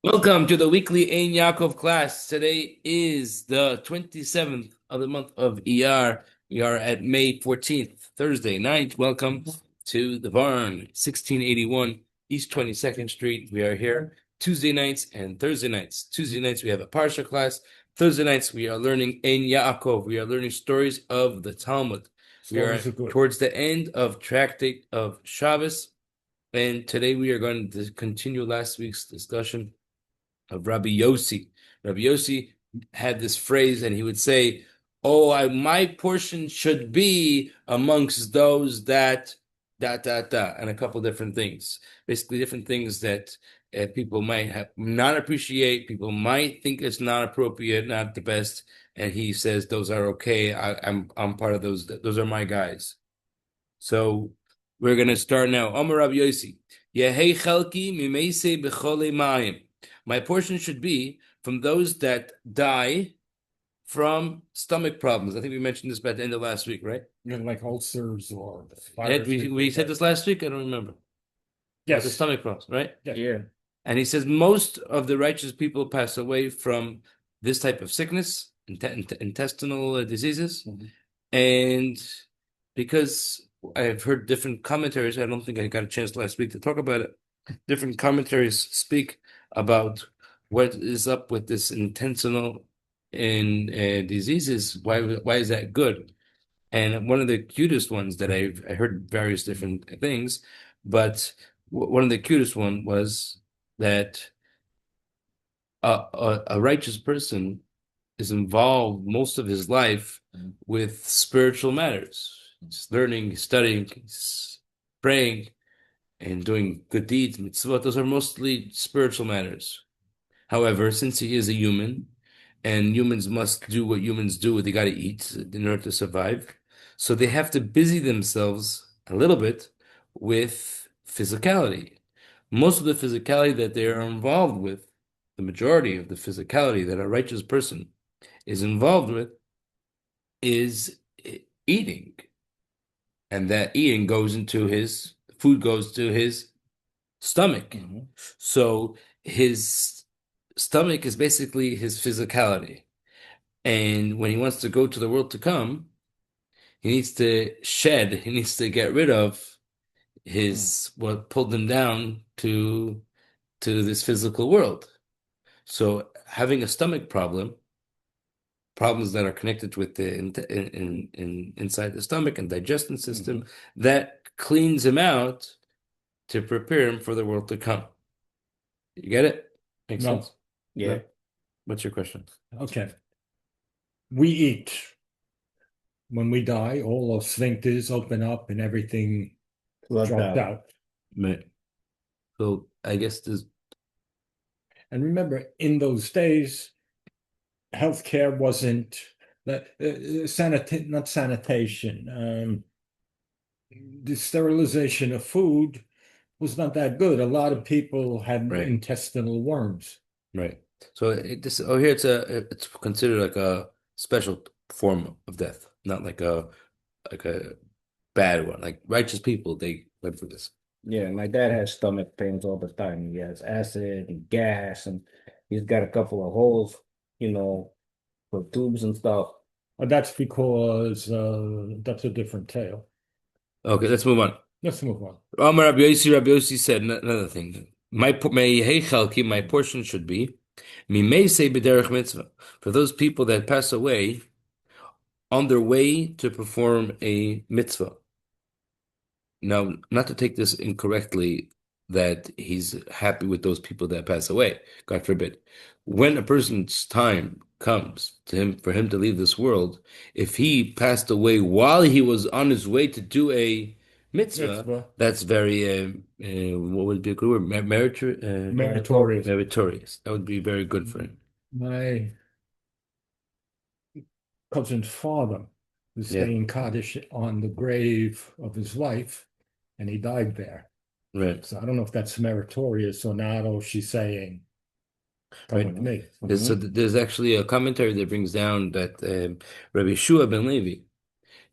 Welcome to the weekly Ein Yaakov class. Today is the 27th of the month of Iyyar. We are at May 14th, Thursday night. Welcome to the barn, 1681 East 22nd Street. We are here Tuesday nights and Thursday nights. Tuesday nights we have a Parsha class. Thursday nights we are learning Ein Yaakov. We are learning stories of the Talmud. We are towards the end of Tractate of Shabbos. And today we are going to continue last week's discussion of Rabbi Yossi. Rabbi Yossi had this phrase, and he would say, my portion should be amongst those that, and a couple different things. Basically, different things that people might have not appreciate, people might think it's not appropriate, not the best, and he says those are okay. I'm part of those. Those are my guys. So we're going to start now. Amar Rabbi Yossi. Yehei chalki mimeisei b'cholei ma'im. My portion should be from those that die from stomach problems. I think we mentioned this by the end of last week, right? You know, like ulcers or Ed, we said this last week? I don't remember. Yes. The stomach problems, right? Yeah. And he says most of the righteous people pass away from this type of sickness, intestinal diseases. Mm-hmm. And because I've heard different commentaries, I don't think I got a chance last week to talk about it. Different commentaries speak about what is up with this intestinal diseases. Why is that good? And one of the cutest ones that I heard various different things, but one of the cutest one was that a righteous person is involved most of his life with spiritual matters. He's learning, studying, he's praying, and doing good deeds, mitzvot. Those are mostly spiritual matters. However, since he is a human, and humans must do what humans do, they got to eat in order to survive. So they have to busy themselves a little bit with physicality. Most of the physicality that they are involved with, the majority of the physicality that a righteous person is involved with, is eating. And that eating goes into his food, goes to his stomach. Mm-hmm. So his stomach is basically his physicality. And when he wants to go to the world to come, he needs to shed, he needs to get rid of his what pulled him down to this physical world. So having a stomach problem, problems that are connected with the inside the stomach and digestion system, that cleans him out to prepare him for the world to come. You get it? Makes sense? Yeah. No? What's your question? Okay. We eat. When we die, all our sphincters open up and everything dropped out. Right. So I guess this. And remember, in those days, healthcare wasn't not sanitation. The sterilization of food was not that good. A lot of people had intestinal worms. Right. So here it's considered like a special form of death, not like a bad one. Like righteous people, they live for this. Yeah, my dad has stomach pains all the time. He has acid and gas, and he's got a couple of holes, for tubes and stuff. That's because that's a different tale. Okay, let's move on. Let's move on. Rabbi Yossi said another thing. My portion should be mitzvah, for those people that pass away on their way to perform a mitzvah. Now, not to take this incorrectly, that he's happy with those people that pass away, God forbid. When a person's time comes to him for him to leave this world, if he passed away while he was on his way to do a mitzvah, that's very what would be a good word? Meritorious. Meritorious. That would be very good for him. My cousin's father was staying Kaddish on the grave of his wife, and he died there. Right. So I don't know if that's meritorious or not, or she's saying, come with me. So there's actually a commentary that brings down that Rabbi Shua ben Levi,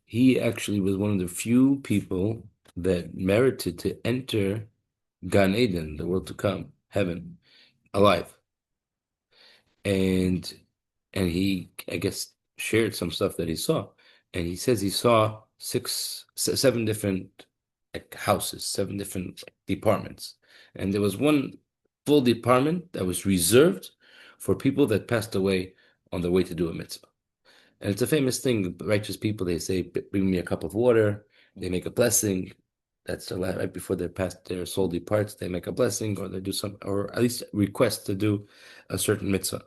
he actually was one of the few people that merited to enter Gan Eden, the world to come, heaven, alive. and he, I guess, shared some stuff that he saw, and he says he saw seven different like houses, seven different departments, and there was one full department that was reserved for people that passed away on their way to do a mitzvah. And it's a famous thing. Righteous people, they say, "Bring me a cup of water." They make a blessing. That's the right before their soul departs. They make a blessing, or they do some, or at least request to do a certain mitzvah.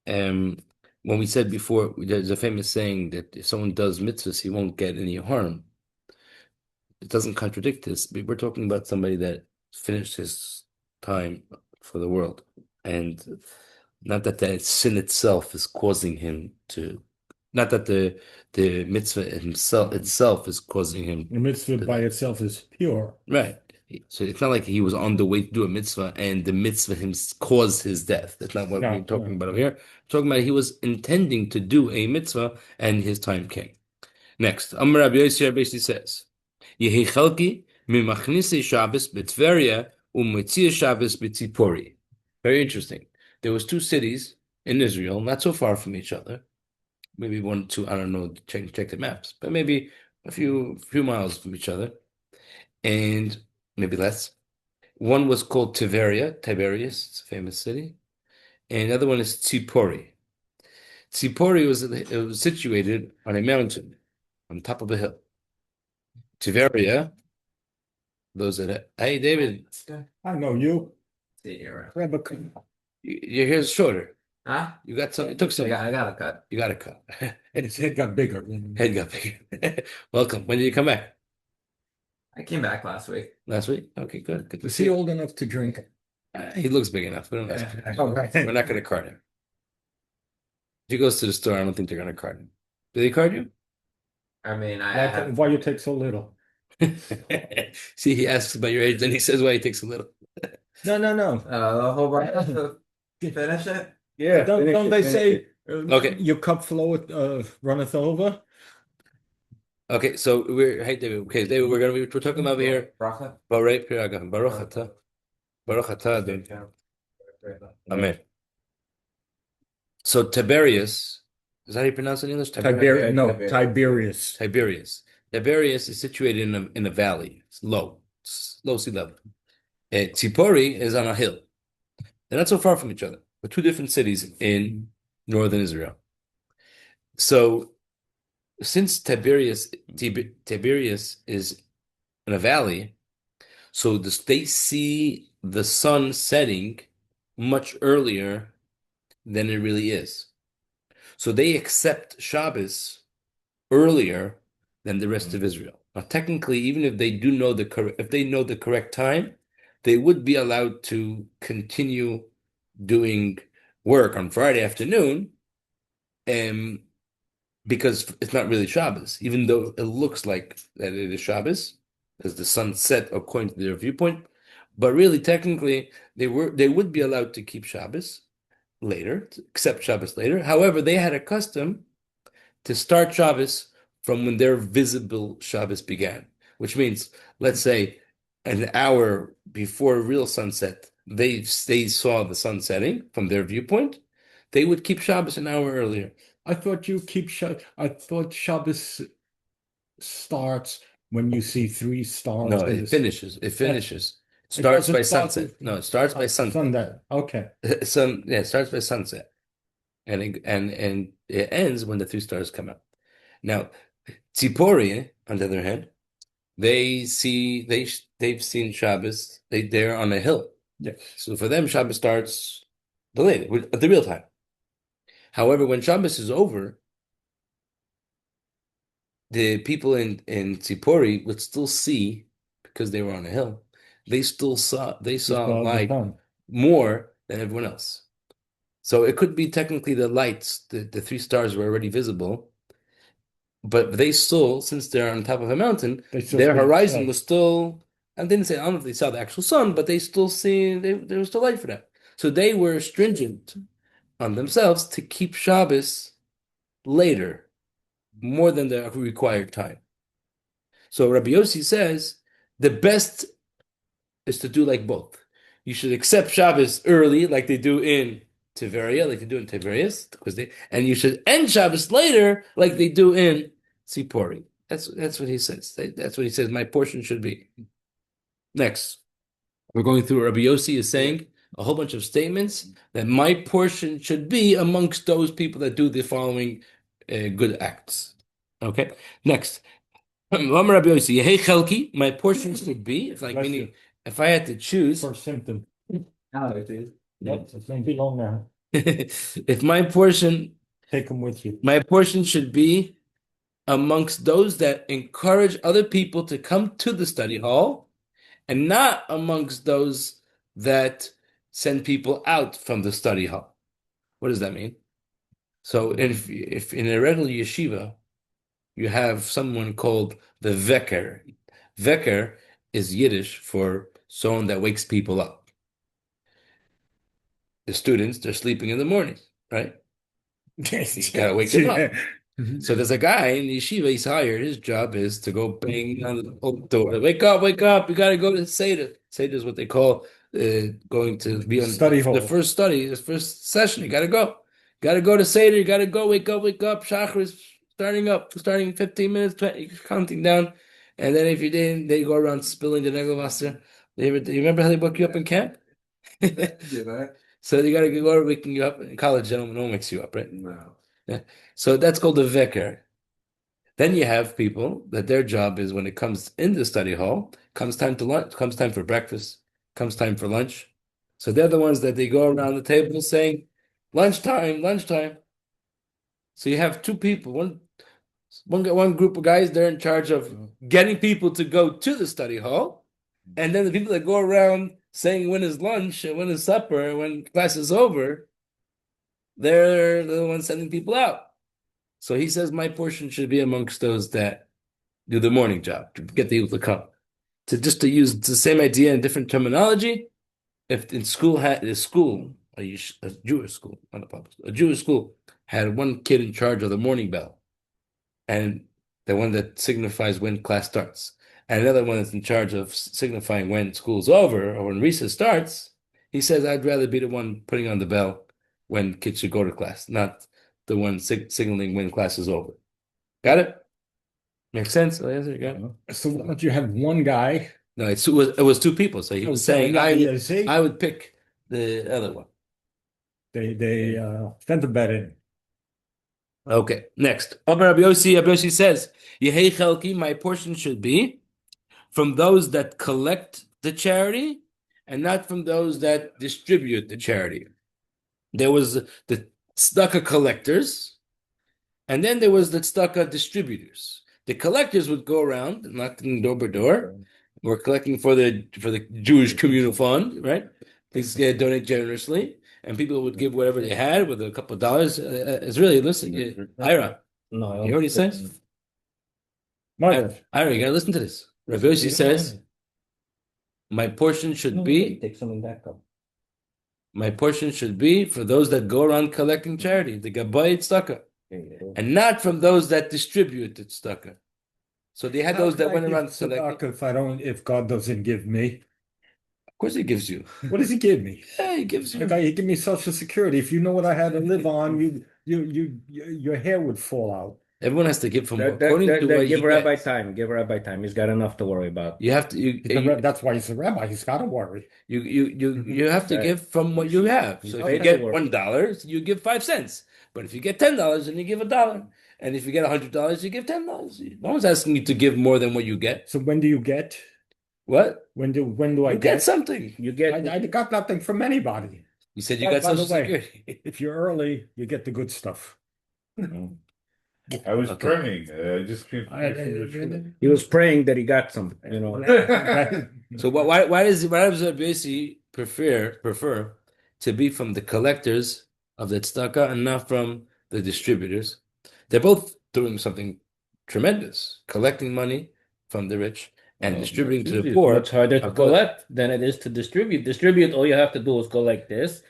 When we said before, there's a famous saying that if someone does mitzvahs, he won't get any harm. It doesn't contradict this. We're talking about somebody that finished his time for the world, and not that the sin itself is causing him to, not that the mitzvah itself is causing him. The mitzvah by itself is pure. Right. So it's not like he was on the way to do a mitzvah and the mitzvah caused his death. That's not what we're talking about over here. We're talking about he was intending to do a mitzvah and his time came. Next, Amar Rabbi Yossi basically says, Yehi chalki mimachnisi Shabbos b'Tveria u'metzia Shabbos b'Tzipori. Very interesting. There was two cities in Israel, not so far from each other. Maybe one, two, I don't know, check the maps, but maybe a few miles from each other. And maybe less. One was called Tiberias, it's a famous city. And the other one is Tzipori. Tzipori was situated on a mountain, on top of a hill. Tiberia, those that, hey, David. I know you. Grab a Your hair's shorter. Huh? You got some, it took some. I got a cut. You got a cut. And his head got bigger. Head got bigger. Welcome. When did you come back? I came back last week. Last week? Okay, good. Good to Was see he you. old enough to drink? He looks big enough. We don't ask him. All right. We're not going to card him. If he goes to the store, I don't think they're going to card him. Do they card you? I mean, Why you take so little? See, he asks about your age, then he says why he takes a little. No. the whole bunch to finish it. Yeah. Don't they say Okay. your cup floweth runneth over? Okay, so hey David. Okay, David, we're talking about over here. Bracha. Baruch atah. Baruch atah, David. Amen. So Tiberias, is that how you pronounce it in English? Tiberius. Tiberias is situated in a valley. It's low sea level. Tzipori is on a hill. They're not so far from each other. We're two different cities in northern Israel. So since Tiberias is in a valley, so they see the sun setting much earlier than it really is. So they accept Shabbos earlier than the rest of Israel. Now, technically, even if they know the correct time, they would be allowed to continue doing work on Friday afternoon, because it's not really Shabbos, even though it looks like that it is Shabbos, as the sun set according to their viewpoint. But really, technically, they would be allowed to keep Shabbos later, to accept Shabbos later. However, they had a custom to start Shabbos from when their visible Shabbos began, which means, let's say, an hour before real sunset, they saw the sun setting from their viewpoint. They would keep Shabbos an hour earlier. I thought I thought Shabbos starts when you see three stars. No, it finishes. It starts by sunset. No, it starts by sunset. Sunday. Okay. It starts by sunset, and it ends when the three stars come out. Now, Tzipori, on the other hand, they've seen Shabbos. They're on a hill. Yes. So for them, Shabbos starts delayed at the real time. However, when Shabbos is over, the people in Tzipori would still see, because they were on a hill, they saw light more than everyone else. So it could be technically the lights, the three stars were already visible, but they still, since they're on top of a mountain, their horizon was still, I don't know if they saw the actual sun, but they still there was still light for them. So they were stringent on themselves to keep Shabbos later, more than the required time. So Rabbi Yossi says the best is to do like both. You should accept Shabbos early, like they do in Tiveria, like they do in Tiberias, because and you should end Shabbos later, like they do in Tzipori. That's what he says. That's what he says. My portion should be. Next, we're going through. Rabbi Yossi is saying a whole bunch of statements that my portion should be amongst those people that do the following good acts. Okay. Next, Rabbi Yossi, Yehei Chelki, my portion should be. It's like meaning if I had to choose. First symptom. Now it is. Yep, it's going to be long now. If my portion, Take them with you. my portion should be amongst those that encourage other people to come to the study hall, and not amongst those that send people out from the study hall. What does that mean? So if in a regular yeshiva, you have someone called the veker. Veker is Yiddish for someone that wakes people up. The students, they're sleeping in the morning, right? You gotta wake them up. So there's a guy in the yeshiva, he's hired. His job is to go bang on the door. Wake up, you gotta go to Seder. Seder is what they call going to be on Study hall. the first session. You gotta go. Gotta go to Seder, you gotta go, wake up. Shachar is starting 15 minutes, 20, counting down. And then if you didn't, they go around spilling the Negelwasser. You remember how they woke you up in camp? Yeah, So you gotta go waking you up. In college, no one wakes you up, right? no. Yeah. So that's called a veker. Then you have people that their job is when it comes in the study hall, comes time to lunch, comes time for breakfast, comes time for lunch. So they're the ones that they go around the table saying, lunchtime. So you have two people, one group of guys, they're in charge of getting people to go to the study hall. And then the people that go around saying when is lunch and when is supper and when class is over, they're the ones sending people out. So he says my portion should be amongst those that do the morning job, to get the people to come. To use the same idea in different terminology, if in school a Jewish school, not a public school, a Jewish school had one kid in charge of the morning bell, and the one that signifies when class starts, and another one that's in charge of signifying when school's over or when recess starts, he says, I'd rather be the one putting on the bell when kids should go to class, not the one signaling when class is over. Got it? Makes sense? Oh, yes, you got it. So why don't you have one guy? No, it was two people. So he was saying I would pick the other one. They sent the bet in. Okay, next. Rabbi Yossi says, Yehei Chelki, my portion should be from those that collect the charity and not from those that distribute the charity. There was the tzedakah collectors, and then there was the tzedakah distributors. The collectors would go around knocking door by door. We're collecting for the Jewish communal fund, right? Please donate generously, and people would give whatever they had with a couple of dollars. It's really listen, Ira. No, You hear what he says? Mother. Ira, you gotta listen to this. Rabbi Yossi says, "My portion should be." Take some of that cup. My portion should be for those that go around collecting charity, the Gabbai tzedakah, and not from those that distribute the tzedakah. So they had those that went around collecting. If God doesn't give me, Of course, he gives you. what does He give me? Yeah, he gives you. He give me Social Security. If you know what I had to live on, your hair would fall out. Everyone has to give from according to what give he Rabbi gets. time. Give Rabbi time. He's got enough to worry about. You have to. That's why he's a rabbi. He's got to worry. You have to give from what you have. So if you get $1, you give 5 cents. But if you get $10, then you give $1. And if you get $100, you give $10. No one's asking you to give more than what you get. So when do you get? What? When do I You get something. You get. I got nothing from anybody. You said you got By the Social way, Security. If you're early, you get the good stuff. I was Okay. praying. I just came from the shul. He was praying that he got some. You know. So why does Bryski prefer to be from the collectors of the tzedakah and not from the distributors? They're both doing something tremendous, collecting money from the rich and distributing to the poor. It's harder to collect than it is to distribute. Distribute, all you have to do is go like this,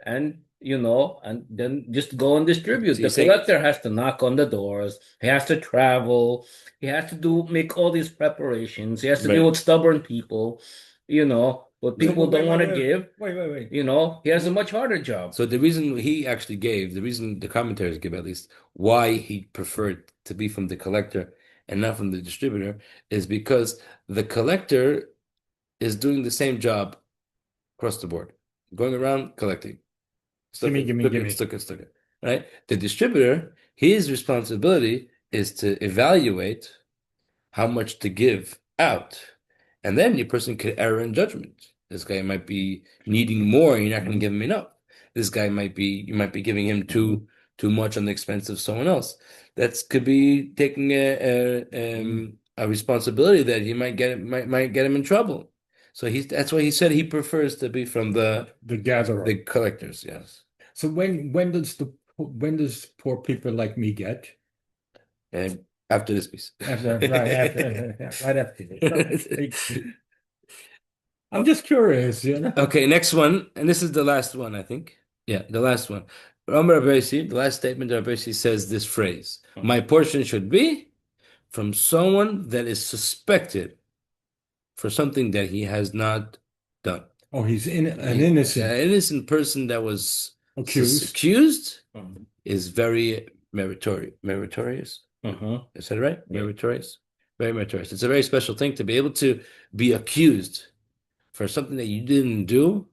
and and then just go and distribute. So The collector has to knock on the doors. He has to travel. He has to make all these preparations. He has to deal with stubborn people, who but people don't want to give. Wait. You know, he has a much harder job. So the reason he actually gave, the reason the commentators give at least, why he preferred to be from the collector and not from the distributor is because the collector is doing the same job across the board, going around collecting. Gimme. Right? The distributor, his responsibility is to evaluate how much to give out. And then your person could err in judgment. This guy might be needing more, and you're not going to give him enough. This guy you might be giving him too much on the expense of someone else. That could be taking a responsibility that he might get him in trouble. So that's why he said he prefers to be from the gatherer, the collectors. Yes. So when does poor people like me get? And after this piece. Right after this. I'm just curious, you know. Okay, next one, and this is the last one, I think. Yeah, the last one. Rabbi, the last statement of Rabbi says this phrase: "My portion should be from someone that is suspected for something that he has not done." Oh, he's an innocent. An innocent person that was accused is very meritorious. Is that right? Yeah. Meritorious. Very meritorious. It's a very special thing to be able to be accused for something that you didn't do.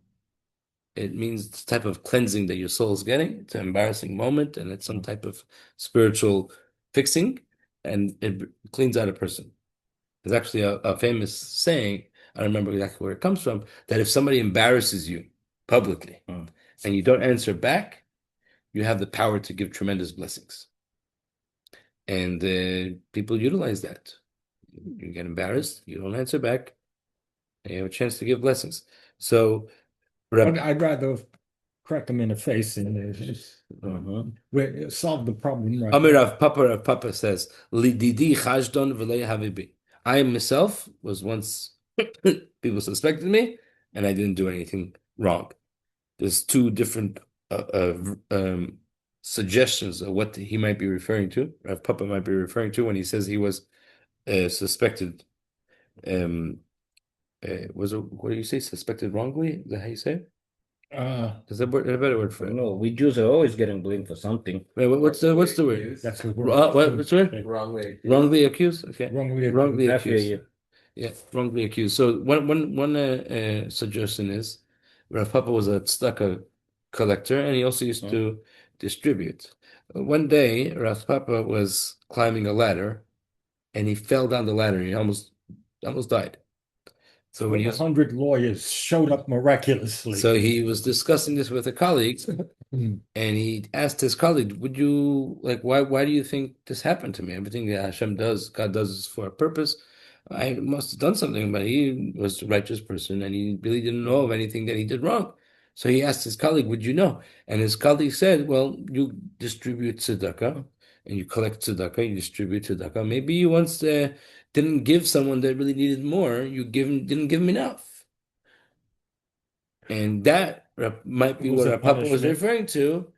It means the type of cleansing that your soul is getting. It's an embarrassing moment, and it's some type of spiritual fixing, and it cleans out a person. There's actually a famous saying, I don't remember exactly where it comes from, that if somebody embarrasses you publicly and you don't answer back, you have the power to give tremendous blessings. And people utilize that. You get embarrassed, you don't answer back, and you have a chance to give blessings. So I'd rather crack them in the face and solve the problem. Right. Rav Papa says, "Lididi chajdon v'lei havibi." I myself was once people suspected me, and I didn't do anything wrong. There's two different suggestions of what he might be referring to. Rav Papa might be referring to when he says he was suspected. Was it, what do you say? Suspected wrongly? Is that how you say it? There's a better word for it. No, we Jews are always getting blamed for something. Wait, what's the word? That's the word. What's the word? Wrongly accused. Okay. Wrongly accused. Yeah, wrongly accused. So one suggestion is, Rav Papa was a tzedakah collector, and he also used to distribute. One day, Rav Papa was climbing a ladder, and he fell down the ladder. He almost died. So when 100 lawyers showed up miraculously. So he was discussing this with a colleague, and he asked his colleague, "Would you why do you think this happened to me? Everything that Hashem does, God does is for a purpose. I must have done something, but he was a righteous person, and he really didn't know of anything that he did wrong." So he asked his colleague, "Would you know?" And his colleague said, "Well, you distribute tzedakah, and you collect tzedakah, you distribute tzedakah. Maybe you once didn't give someone that really needed more. You didn't give him enough." And that might be what Papa was referring to.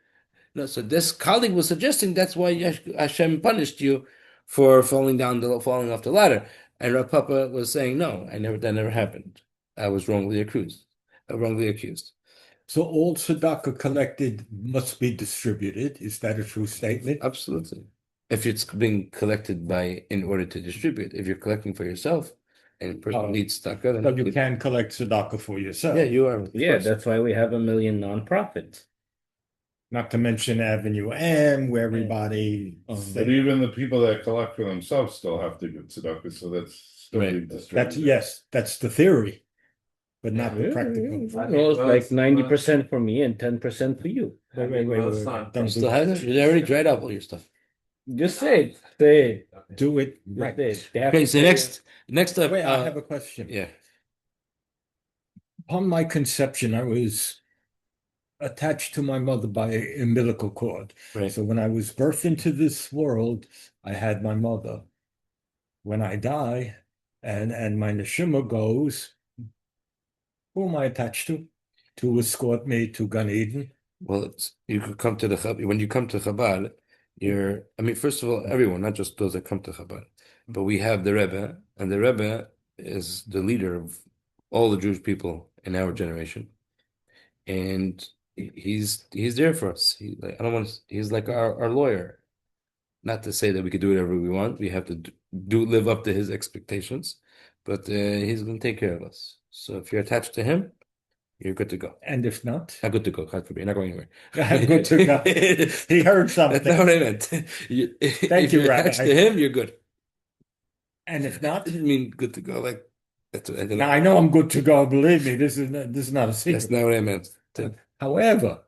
No, so this colleague was suggesting that's why Hashem punished you for falling off the ladder. And Rav Papa was saying, "No, that never happened. I was wrongly accused. So all tzedakah collected must be distributed. Is that a true statement? Absolutely. If it's being collected in order to distribute, if you're collecting for yourself and a person needs tzedakah, then so you can collect tzedakah for yourself. Yeah, you are. Yeah, that's why we have 1 million nonprofits. Not to mention Avenue M, where everybody. But even the people that collect for themselves still have to give tzedakah, so that's still being distributed. That's the theory, but not the practical. Well, it's like 90% for me and 10% for you. Wait. Still have it? You already dried up all your stuff. Just say it. Do it right. Okay, so next up. Wait, I have a question. Yeah. Upon my conception, I was attached to my mother by an umbilical cord. Right. So when I was birthed into this world, I had my mother. When I die and my neshama goes, who am I attached to escort me to Gan Eden? Well, you could come to when you come to Chabad, first of all, everyone, not just those that come to Chabad, but we have the Rebbe, and the Rebbe is the leader of all the Jewish people in our generation, and he's there for us. He's like our lawyer. Not to say that we could do whatever we want. We have to live up to his expectations, but he's going to take care of us. So if you're attached to him, you're good to go. And if not, Not good to go. God forbid. You're not going anywhere. I'm good to go. He heard something. That's not what I meant. If you're attached to him, you're good. And if not, I didn't mean good to go. Like that's what I didn't. now I know I'm good to go. Believe me, this is not a secret. That's not what I meant. However,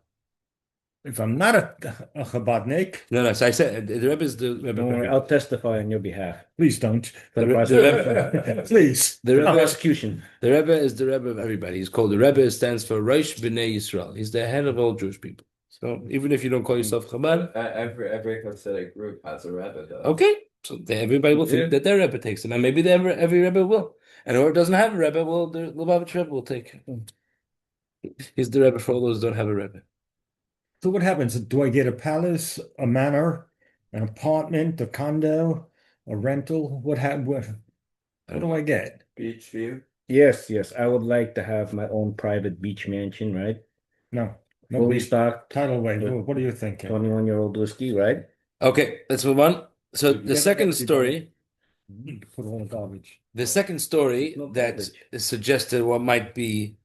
if I'm not a Chabadnik, No. So I said the Rebbe is the Rebbe. Don't worry, I'll testify on your behalf. please don't. For the Rebbe, Please. the Rebbe, prosecution. the Rebbe is the Rebbe of everybody. He's called the Rebbe. Stands for Rosh B'nai Yisrael. He's the head of all Jewish people. So even if you don't call yourself Chabad, Every Hasidic group has a Rebbe, though. okay. So everybody will think that their Rebbe takes him, and maybe every Rebbe will. And whoever doesn't have a Rebbe, well, the Lubavitch Rebbe will take him. He's the Rebbe for all those who don't have a Rebbe. So what happens? Do I get a palace, a manor, an apartment, a condo, a rental? What do I get? Beach view. Yes, I would like to have my own private beach mansion, right? No. Fully stocked, Tidal wave. What are you thinking? 21-year-old whiskey, right? Okay, let's move on. So the second story. Put all the garbage. The second story No that garbage. is suggested what might be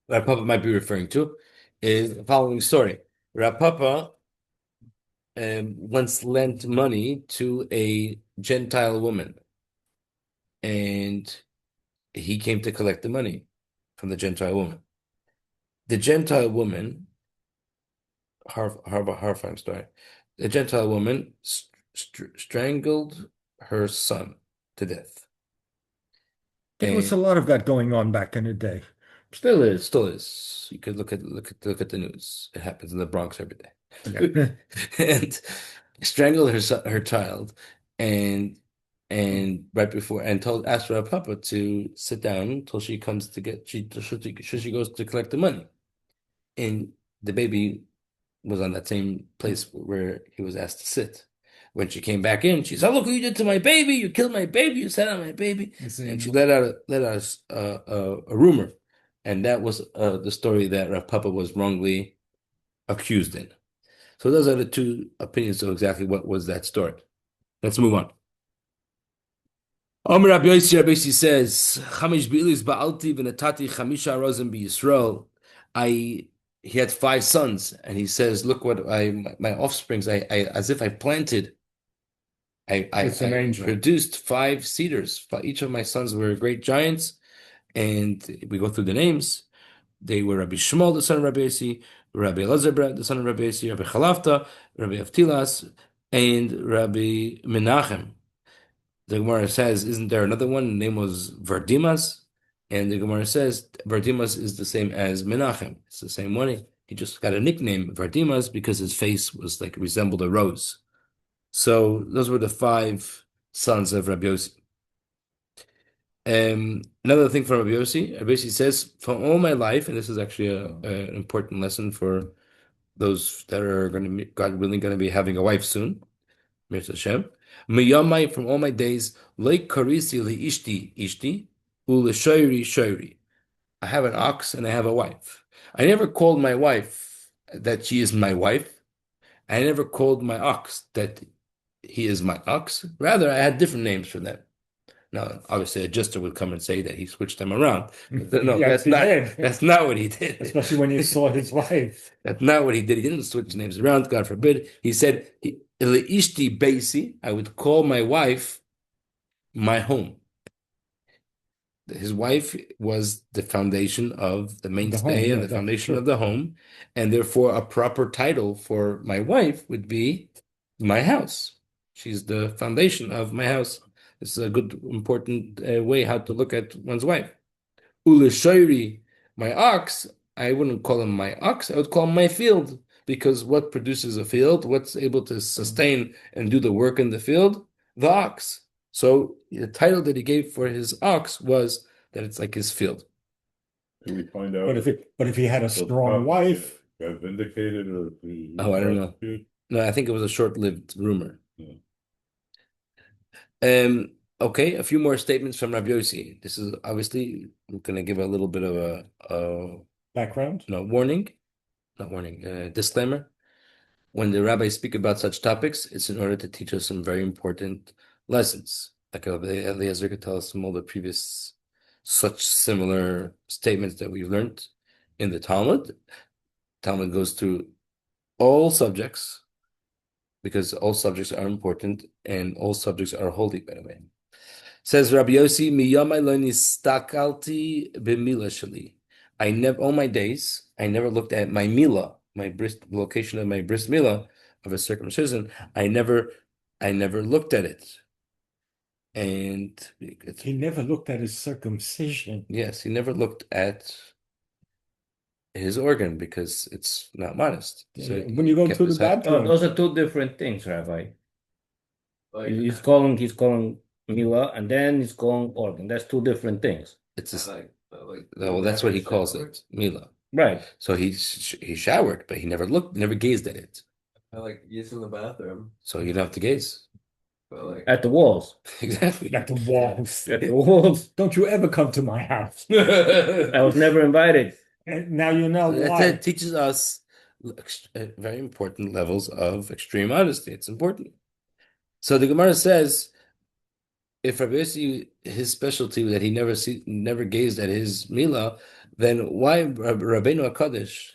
Rav Papa might be referring to is the following story. Rav Papa once lent money to a Gentile woman, and he came to collect the money from the Gentile woman. The Gentile woman, horrifying story. The Gentile woman strangled her son to death. There was a lot of that going on back in the day. Still is. You could look at the news. It happens in the Bronx every day. Yeah. And strangled her child, and right before asked her papa to sit down until she comes to she goes to collect the money, and the baby was on that same place where he was asked to sit. When she came back in, she said, "Look what you did to my baby! You killed my baby! You sat on my baby!" And she let out a rumor, and that was the story that Rav Papa was wrongly accused in. So those are the two opinions of exactly what was that story. Let's move on. Rabbi Yossi says, "Chamish bi'lis ba'alti v'natati chamisha rozim b'Yisrael." He had 5 sons, and he says, "Look what my offsprings. As if I planted. I produced 5 cedars. Each of my sons were great giants, and we go through the names. They were Rabbi Shmuel, the son of Rabbi Yossi, Rabbi Elazar, the son of Rabbi Yossi, Rabbi Chalafta, Rabbi Avtilas, and Rabbi Menachem." The Gemara says, "Isn't there another one? The name was Verdimas." And the Gemara says Verdimas is the same as Menachem. It's the same one. He just got a nickname, Verdimas, because his face was like resembled a rose. So those were the 5 sons of Rabbi Yossi. Another thing from Rabbi Yossi, Rabbi Yossi says, "For all my life," and this is actually an important lesson for those that are going to be, God willing, going to be having a wife soon. Mirza Hashem. Miyamai, from all my days, like karisi ishti, shoiri. I have an ox and I have a wife. I never called my wife that she is my wife. I never called my ox that he is my ox. Rather, I had different names for them. Now, obviously, a juster would come and say that he switched them around. But no, Yes, that's not what he did. Especially when you saw his wife. That's not what he did. He didn't switch names around, God forbid. He said, "Ishti Beisi," I would call my wife my home. His wife was the foundation of the mainstay and the foundation of the home, and therefore a proper title for my wife would be my house. She's the foundation of my house. This is a good, important way how to look at one's wife. Uleshoiri, my ox, I wouldn't call him my ox, I would call him my field, because what produces a field, what's able to sustain and do the work in the field? The ox. So the title that he gave for his ox was that it's like his field. Can we find out? But if he had a strong wife, got vindicated, or if he I don't know. No, I think it was a short-lived rumor. Yeah. Okay, a few more statements from Rabbi Yossi. This is obviously I'm going to give a little bit of a Background? warning, not warning, disclaimer. When the rabbis speak about such topics, it's in order to teach us some very important lessons. Like Eliezer could tell us some of the previous such similar statements that we've learned in the Talmud. Talmud goes through all subjects because all subjects are important and all subjects are holy, by the way. Says Rabbi Yossi, Miyamai lo nistakalti b'mila sheli. I never, all my days, I never looked at my mila, my bris, location of my bris mila of a circumcision. I never looked at it. And He never looked at his circumcision. yes, he never looked at his organ because it's not modest. So When you go to the bathroom, those are two different things, Rabbi. He's calling Mila, and then he's calling organ. That's two different things. it's a, well, that's what he calls it, mila. Right. So he showered, but he never gazed at it. I like using the bathroom, So you don't have to gaze. but like At the walls. Exactly. at the walls. At the walls. Don't you ever come to my house. I was never invited. And now you know That why. teaches us very important levels of extreme honesty. It's important. So the Gemara says, if Rabbi Yossi, his specialty that he never gazed at his Mila, then why Rabbeinu HaKadosh,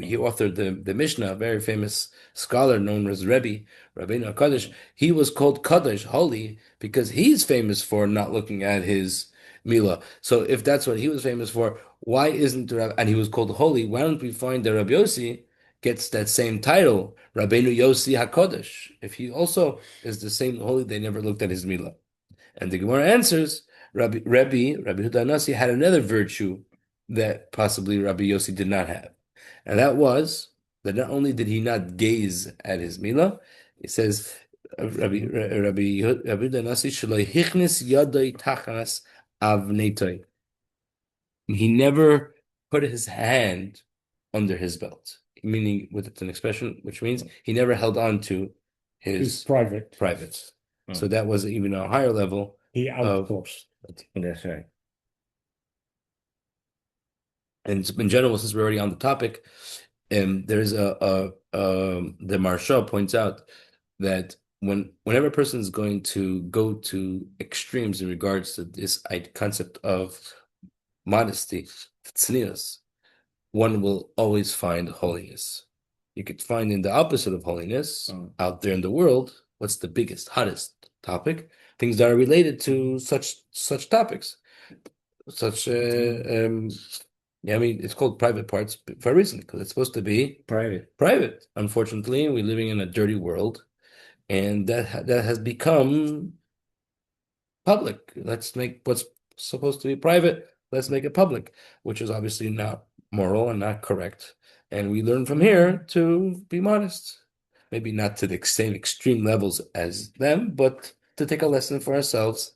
he authored the Mishnah, a very famous scholar known as Rabbi, Rabbeinu HaKadosh, he was called Kadosh, holy, because he's famous for not looking at his Mila. So if that's what he was famous for, why isn't and he was called holy, why don't we find that Rabbi Yossi gets that same title, Rabbeinu Yossi HaKadosh, if he also is the same holy, they never looked at his Mila. And the Gemara answers, Rabbi Huda Nasi had another virtue that possibly Rabbi Yossi did not have. And that was that not only did he not gaze at his Mila, it says, Rabbi Huda Nasi shelo hichnis yadai tachas avnetoi. He never put his hand under his belt, meaning with it's an expression, which means he never held on to his private. So that was even a higher level. He outsourced. That's right. And in general, since we're already on the topic, there's the Maharsha points out that whenever a person is going to go to extremes in regards to this concept of modesty, tznius, one will always find holiness. You could find in the opposite of holiness out there in the world. What's the biggest, hottest topic? Things that are related to such topics, I mean, it's called private parts for a reason, because it's supposed to be private. Unfortunately, we're living in a dirty world, and that has become public. Let's make what's supposed to be private, let's make it public, which is obviously not moral and not correct. And we learn from here to be modest. Maybe not to the same extreme levels as them, but to take a lesson for ourselves,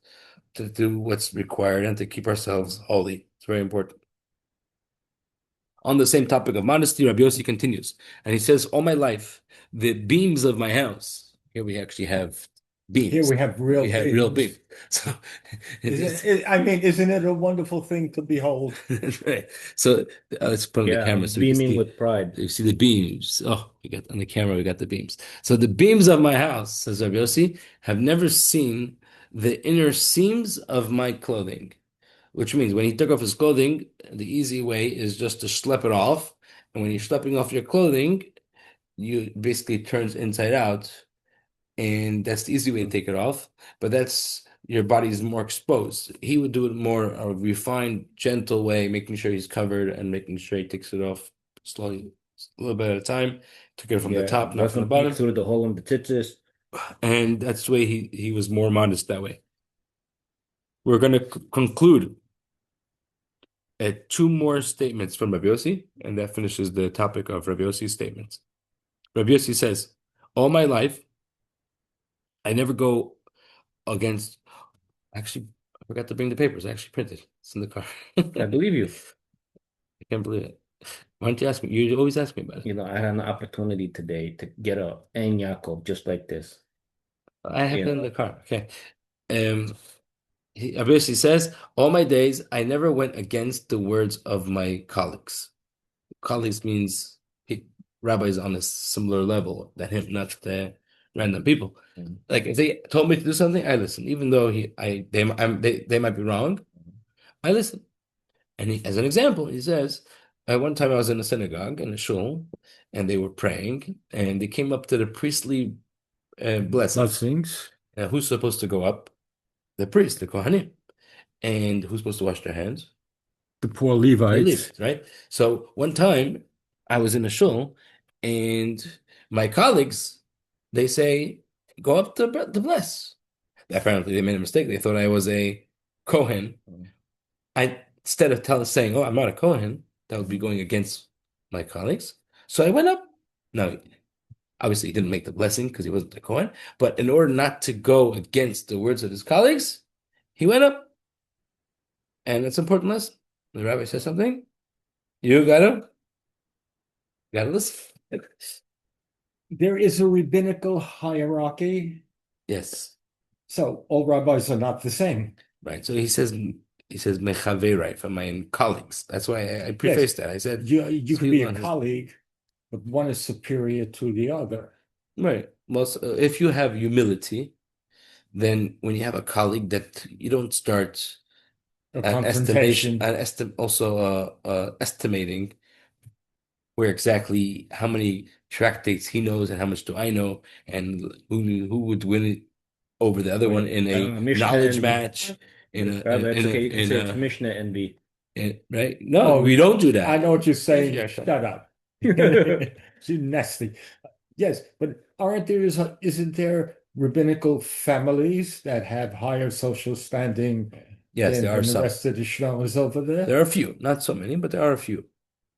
to do what's required and to keep ourselves holy. It's very important. On the same topic of modesty, Rabbi Yossi continues, and he says, all my life, the beams of my house, here we actually have beams. Here we have real beams. So, isn't it a wonderful thing to behold? That's right. So let's put on the camera. So beaming with pride. You see the beams. Oh, we got on the camera, we got the beams. So the beams of my house, says Rabbi Yossi, have never seen the inner seams of my clothing. Which means when he took off his clothing, the easy way is just to schlep it off. And when you're schlepping off your clothing, you basically turns inside out. And that's the easy way to take it off. But that's your body's more exposed. He would do it more a refined, gentle way, making sure he's covered and making sure he takes it off slowly, a little bit at a time. Took it from the top, not from the bottom. Through the hole in the titties. And that's the way he was more modest that way. We're going to conclude at two more statements from Rabbi Yossi, and that finishes the topic of Rabbi Yossi's statements. Rabbi Yossi says, all my life, I never go against. Actually, I forgot to bring the papers. I actually printed. It's in the car. I believe you. I can't believe it. Why don't you ask me? You always ask me about it. You know, I had an opportunity today to get a Yaakov just like this. I have it in the car. Okay. Bryski says, all my days, I never went against the words of my colleagues. Colleagues means rabbis on a similar level than him, not the random people. Like if they told me to do something, I listen, even though they might be wrong. I listen. And as an example, he says, one time I was in a synagogue in a shul, and they were praying, and they came up to the priestly blessings. Who's supposed to go up? The priest, the Kohanim. And who's supposed to wash their hands? The poor Levites. Right? So one time I was in a shul, and my colleagues, they say, go up to bless. Apparently they made a mistake. They thought I was a Kohen. Instead of saying, oh, I'm not a Kohen, that would be going against my colleagues. So I went up. Now, obviously he didn't make the blessing because he wasn't a Kohen, but in order not to go against the words of his colleagues, he went up. And it's important lesson. The rabbi says something, you gotta listen. There is a rabbinical hierarchy. Yes. So all rabbis are not the same. Right. So he says mechaverai, from my colleagues. That's why I prefaced that. I said you can be a colleague, but one is superior to the other. Right. Well, if you have humility, then when you have a colleague, that you don't start estimating where exactly how many tractates he knows and how much do I know, and who would win it over the other one in a knowledge match. Mishnah envy. Right? No, we don't do that. I know what you're saying. Shut up. She's nasty. Yes, but isn't there rabbinical families that have higher social standing? Yes, there are some. The rest of the shlomas over there. There are a few, not so many, but there are a few.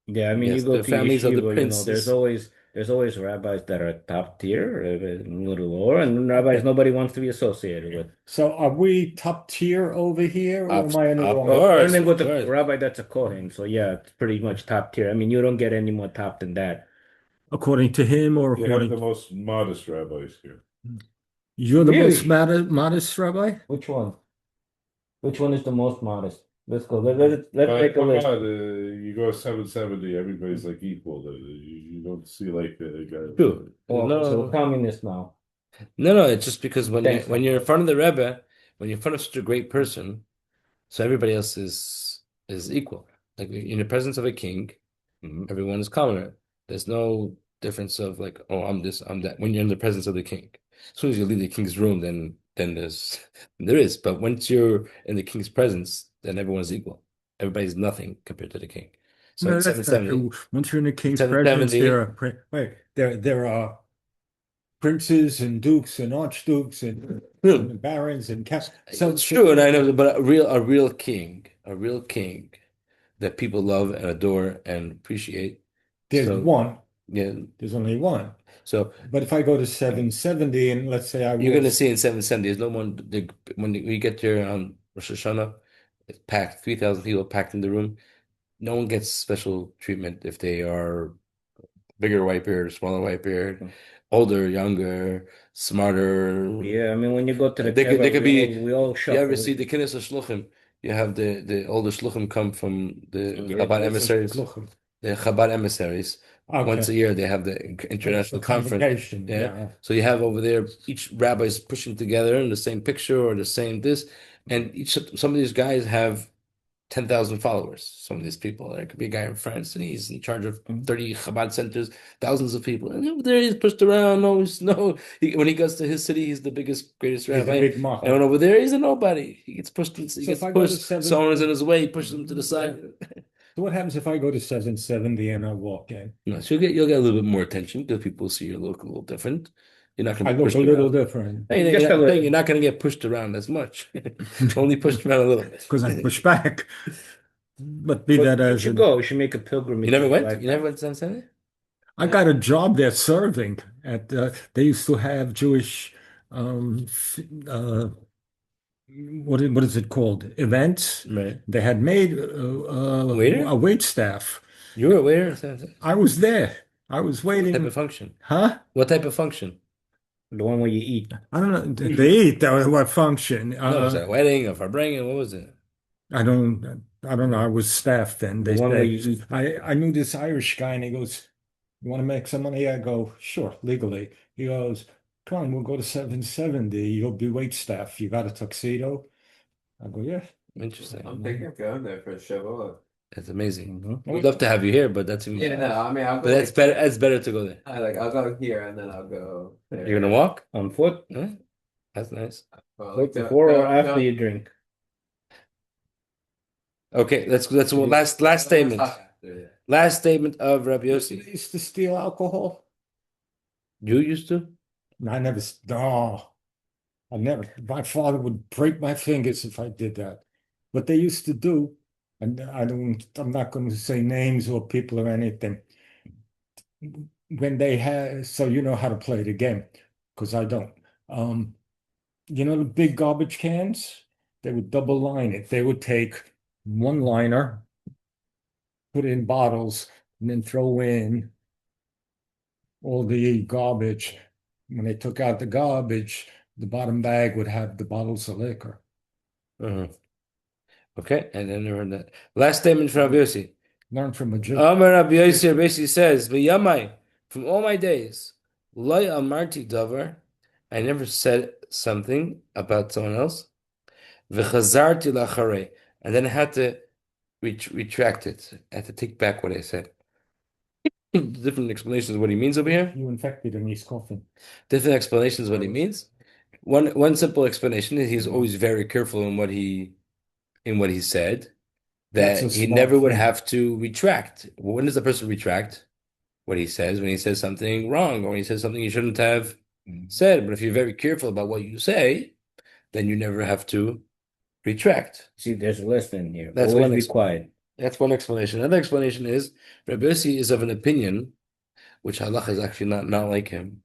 Yeah, I mean, yes, you go to families yeshiva, of the princes. There's always rabbis that are top tier, a little lower, and rabbis nobody wants to be associated with. So are we top tier over here, or am I in the wrong? And then with the rabbi that's a Kohen, so yeah, it's pretty much top tier. I mean, you don't get any more top than that. According to him, or you according have the most modest rabbis here. You're the most modest rabbi? Which one? Which one is the most modest? Let's go. Let's make a list. You go 770, everybody's like equal. You don't see like a guy. So communist now. No, it's just because when you're in front of the Rebbe, when you're in front of such a great person, so everybody else is equal. Like in the presence of a king, everyone is commoner. There's no difference of like, oh, I'm this, I'm that. When you're in the presence of the king, as soon as you leave the king's room, then there is. But once you're in the king's presence, then everyone's equal. Everybody's nothing compared to the king. So no, that's not true. Once you're in the king's presence, there are princes and dukes and archdukes and barons and so it's true, and I know, but a real king that people love and adore and appreciate. There's one. Yeah, there's only one. So, but if I go to 770 and let's say you're going to see in 770, there's no one. When you get there on Rosh Hashanah, it's packed, 3,000 people packed in the room. No one gets special treatment if they are bigger white beard, smaller white beard, older, younger, smarter. Yeah, I mean when you go to the they could be. We all you ever see the Kinnis of Shluchim? You have the older Shluchim come from the Chabad emissaries. The Chabad emissaries. Okay. Once a year they have the international conference. Yeah. So you have over there each rabbi is pushing together in the same picture or the same this, and some of these guys have 10,000 followers. Some of these people. There could be a guy in France and he's in charge of 30 Chabad centers, thousands of people. And over there he's pushed around. When he goes to his city, he's the biggest, greatest rabbi. And when over there he's a nobody. He gets pushed. Someone is in his way. He pushes him to the side. So what happens if I go to 770 and I walk in? No, so you'll get a little bit more attention because people see you look a little different. You're not going to look a little different. You're not going to get pushed around as much. Only pushed around a little bit. Because I push back. But that as you should go. You should make a pilgrimage. You never went? You never went to San Diego? I got a job there serving at. They used to have Jewish. What is it called? Events. Right. They had made a wait staff. You were a waiter? I was there. I was waiting. What type of function? Huh? What type of function? The one where you eat. I don't know. They eat. What function? No, was it a wedding, a farbrengen? What was it? I don't know. I was staff then. The They one where say you eat. I knew this Irish guy, and he goes, "You want to make some money?" I go, "Sure, legally." He goes, "Come on, we'll go to 770. You'll be wait staff. You got a tuxedo?" I go, "Yeah." Interesting. I'm thinking of going there for a show. That's amazing. Mhm. We'd love to have you here, but that's even Yeah, no, I mean, I'll go. But that's like, better. It's better to go there. I'll go here and then I'll go there. You're gonna walk? On foot? Huh? That's nice. Well, Like go- before go- or after go- you drink? Okay, that's one last statement. After, yeah. Last statement of Rabbi They Yossi. used to steal alcohol. You used to? I never. No, I never. My father would break my fingers if I did that. What they used to do, and I'm not going to say names or people or anything. When they had, so you know how to play the game, because I don't. You know the big garbage cans? They would double line it. They would take one liner, put in bottles, and then throw in all the garbage. When they took out the garbage, the bottom bag would have the bottles of liquor. Uh-huh. Okay, and then there that. Last statement from Rabbi Yossi. Learn from a Jew. Amar Rabbi Yossi basically says, "V'yamai, from all my days, loy amarti Dovber, I never said something about someone else. V'chazarti lacharei, and then I had to retract it. I had to take back what I said." Different explanations of what he means over here. You infected him, he's coughing. Different explanations of what he means. One simple explanation is he's always very careful in what he said, that That's a he smart never would thing. have to retract. When does the person retract what he says? When he says something wrong or when he says something he shouldn't have said. But if you're very careful about what you say, then you never have to retract. See, there's a list in here. That's Always one be quiet. That's one explanation. Another explanation is Rabbi Yossi is of an opinion, which halacha is actually not like him.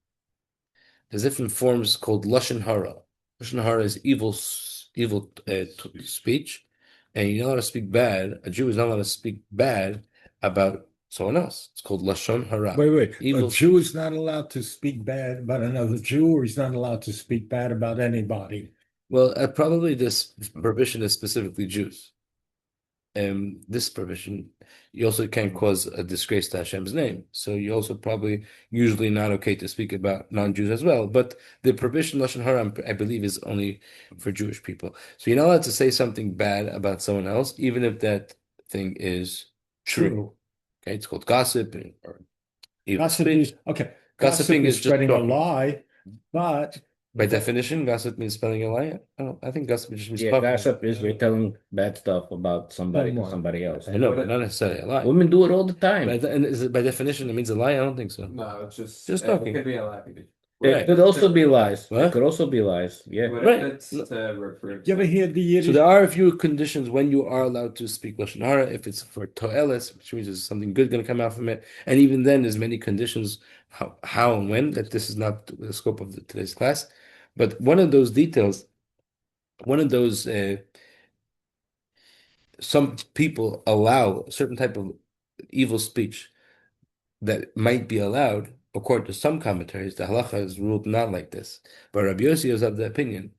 There's different forms called lashon hara. Lashon hara is evil speech, and you're not allowed to speak bad. A Jew is not allowed to speak bad about someone else. It's called lashon hara. Wait. Evil A Jew is not allowed to speak bad about another Jew, or he's not allowed to speak bad about anybody. Well, probably this prohibition is specifically Jews. This prohibition, you also can't cause a disgrace to Hashem's name. So you also probably usually not okay to speak about non-Jews as well. But the prohibition lashon hara, I believe, is only for Jewish people. So you're not allowed to say something bad about someone else, even if that thing is true. Okay, it's called gossip or evil Gossiping, speech. okay. Gossiping is just spreading a talking. lie, but By definition, gossip means spelling a lie. I think gossip just means Yeah, talking. gossip is we're telling bad stuff about somebody to Someone. somebody else. I know, but not necessarily a lie. Women do it all the time. And is it by definition it means a lie? I don't think so. No, it's just talking. It could be a lie. It Right. could also be lies. What? It could also be lies. Yeah. But Right. if it's to refer you ever hear the So Yiddish? there are a few conditions when you are allowed to speak lashon hara. If it's for to'eles, which means there's something good going to come out from it, and even then, there's many conditions how and when. That this is not the scope of today's class, but one of those details, one of those, some people allow a certain type of evil speech that might be allowed. According to some commentaries, the halacha is ruled not like this, but Rabbi Yossi is of the opinion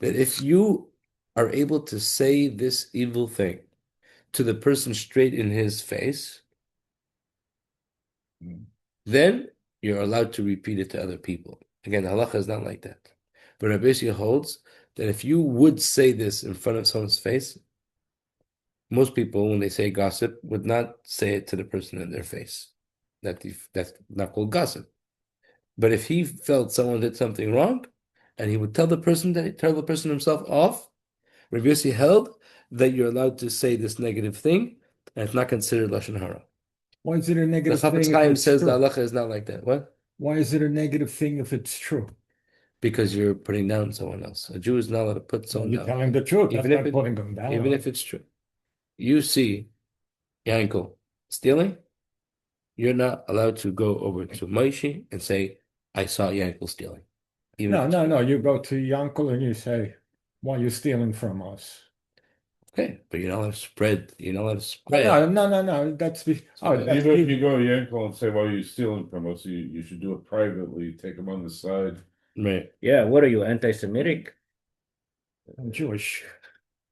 that if you are able to say this evil thing to the person straight in his face, then you're allowed to repeat it to other people. Again, the halacha is not like that. But Rabbi Yossi holds that if you would say this in front of someone's face, most people, when they say gossip, would not say it to the person in their face. That's not called gossip. But if he felt someone did something wrong, and he would tell the person himself off, Rabbi Yossi held that you're allowed to say this negative thing, and it's not considered lashon hara. Why is it a The negative thing Chafetz if Chaim it's says true? the halacha is not like that. What? Why is it a negative thing if it's true? Because you're putting down someone else. A Jew is not allowed to put So someone you're down, telling the truth. Even That's if not it- putting them down. even if it's true. You see Yankel stealing, you're not allowed to go over to Moshe and say, "I saw Yankel stealing." Even if it's No. true. You go to your uncle and you say, "Why are you stealing from us?" Okay, but you're not allowed to spread. You're not allowed to spread. No. That's Even if you go to your uncle and say, "Well, you're stealing from us," you should do it privately. Take him on the side Right. Yeah, what are you, anti-Semitic? I'm Jewish.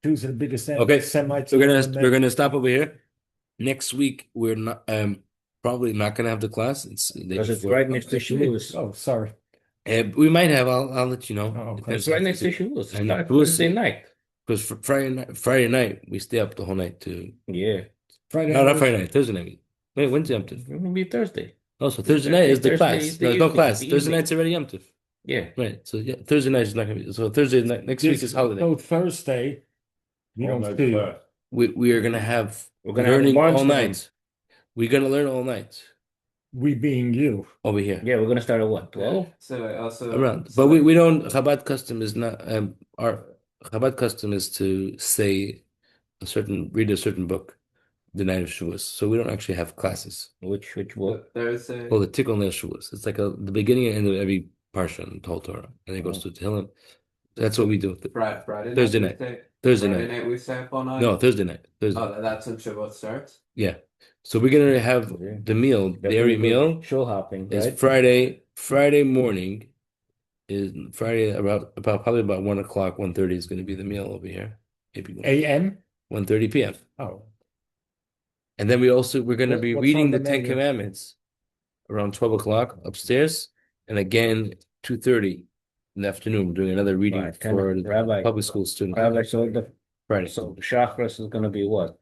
Jews are the biggest Okay. Semites. We're gonna stop over here. Next week we're not probably not gonna have the class. It's the day Because it's before. right next to Shavuos. Oh, sorry. We might have. I'll let you know. Oh, Depends It's right on- next to Shavuos. I know. It's We'll Thursday see. night. Because for Friday night we stay up the whole night to. Yeah, Friday No, not night. Friday night. Thursday night. Wait, when's Yom Tov? maybe Thursday. Oh, so Thursday night is the Thursday class. is the There's no evening, class. the Thursday evening. night's already Yom Tov. Yeah, Right. So yeah, Thursday night is not gonna be. So Thursday night next week is holiday. No, Thursday. We All don't night see. class. We are gonna have we're gonna have a learning all barnstorm. night. We're gonna learn all night We being you. over here. Yeah, we're gonna start at what, 12? So also Around. so But we don't Chabad custom is not our Chabad custom is to say read a certain book the night of Shavuos. So we don't actually have classes. Which book? Thursday. Oh, the Tikkun Leil Shavuos. It's like the beginning and end of every parsha in the whole Torah. And it goes to Tehillim. That's what we do. Friday Thursday night. night. Thursday Friday night. night we stay up all night. No, Thursday night. Thursday. Oh, that's when Shabbat starts. Yeah. So we're gonna have Okay. the meal, the dairy meal Show hopping, is right? Friday morning is Friday about probably about 1:00, 1:30 is gonna be the meal over here. Maybe AM? 1:30 p.m. Oh. And then we're gonna be What's reading on the the Ten menu? Commandments around 12:00 upstairs, and again 2:30 in the afternoon. We're doing another reading Right, for the Rabbi. public school students. Rabbi, so Friday. the Shachris is gonna be what?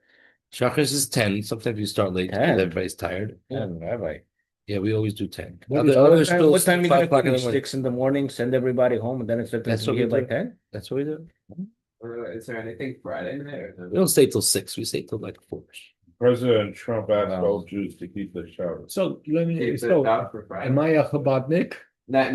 Shachris is 10. Sometimes we start late 10? because everybody's tired. Yeah, Rabbi. Yeah, we always do 10. What What time you 5 gonna o'clock in finish? the morning. 6 in the morning, send everybody home, and then expect them That's to what be we here by do. 10? That's what we do. Is there anything Friday night? We don't stay till 6. We stay till like 4. President Trump asked Wow. all Jews to keep the Shabbat. So let me. Keep it So out for Friday. am I a Chabadnik? Next